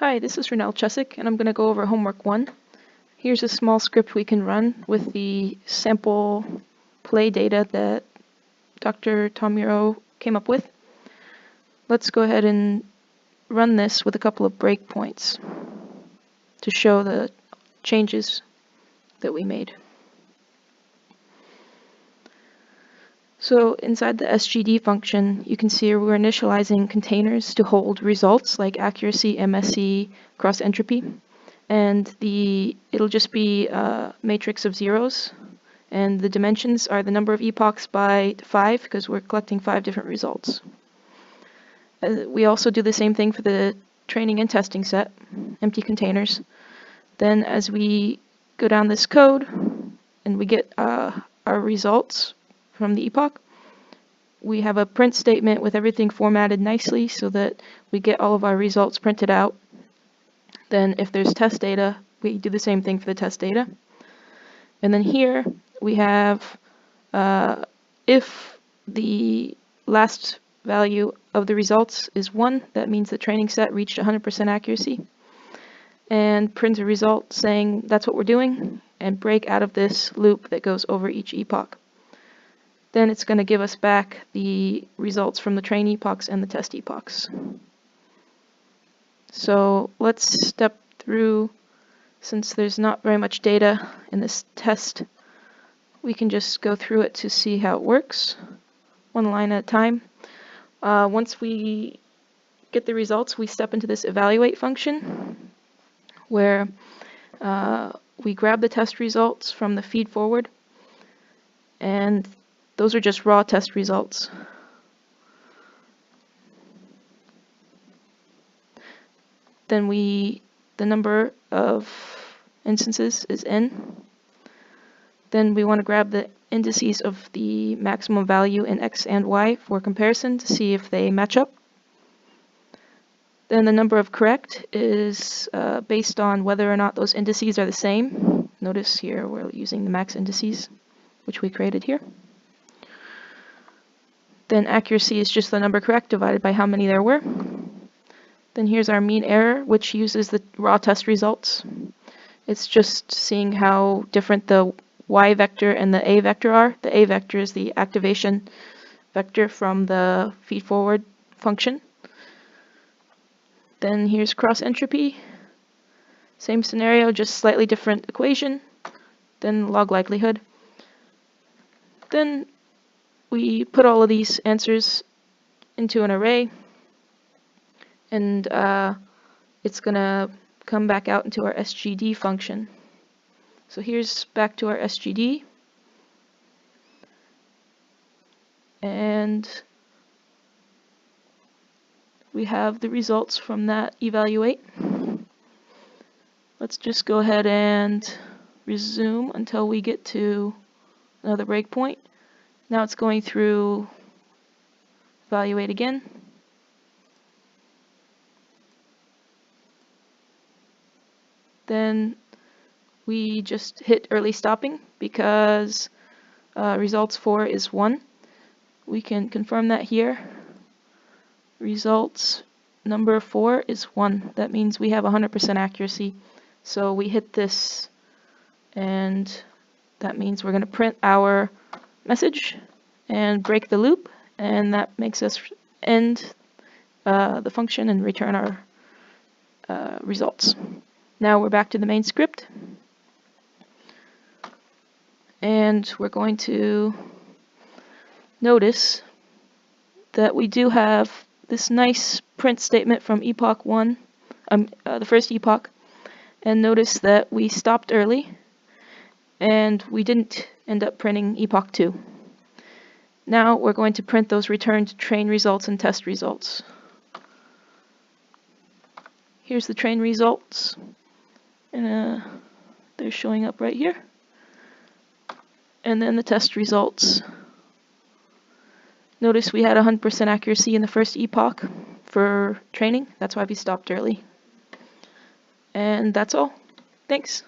Hi, this is Renelle Chesick, and I'm going to go over homework 1. Here's a small script we can run with the sample play data that Dr. Tomiro came up with. Let's go ahead and run this with a couple of breakpoints to show the changes that we made. So inside the SGD function, you can see here we're initializing containers to hold results like accuracy, MSE, cross entropy. And it'll just be a matrix of zeros. And the dimensions are the number of epochs by 5 because we're collecting 5 different results. We also do the same thing for the training and testing set, empty containers. Then as we go down this code and we get our results from the epoch, we have a print statement with everything formatted nicely so that we get all of our results printed out. Then if there's test data, we do the same thing for the test data. And then here we have if the last value of the results is 1, that means the training set reached 100% accuracy. And print a result saying that's what we're doing, and break out of this loop that goes over each epoch. Then it's going to give us back the results from the train epochs and the test epochs. So let's step through, since there's not very much data in this test, we can just go through it to see how it works, one line at a time. Once we get the results, we step into this evaluate function, where we grab the test results from the feed forward, and those are just raw test results. Then the number of instances is n. Then we want to grab the indices of the maximum value in x and y for comparison to see if they match up. Then the number of correct is based on whether or not those indices are the same. Notice here we're using the max indices, which we created here. Then accuracy is just the number correct divided by how many there were. Then here's our mean error, which uses the raw test results. It's just seeing how different the y vector and the a vector are. The a vector is the activation vector from the feed forward function. Then here's cross entropy. Same scenario, just slightly different equation. Then log likelihood. Then we put all of these answers into an array, and it's going to come back out into our SGD function. So here's back to our SGD. And we have the results from that evaluate. Let's just go ahead and resume until we get to another breakpoint. Now it's going through evaluate again. Then we just hit early stopping because results 4 is 1. We can confirm that here. Results number 4 is 1. That means we have 100% accuracy. So we hit this, and that means we're going to print our message and break the loop, and that makes us end the function and return our results. Now we're back to the main script, and we're going to notice that we do have this nice print statement from epoch 1, the first epoch, and notice that we stopped early and we didn't end up printing epoch 2. Now we're going to print those returned train results and test results. Here's the train results, and they're showing up right here. And then the test results. Notice we had 100% accuracy in the first epoch for training. That's why we stopped early. And that's all. Thanks.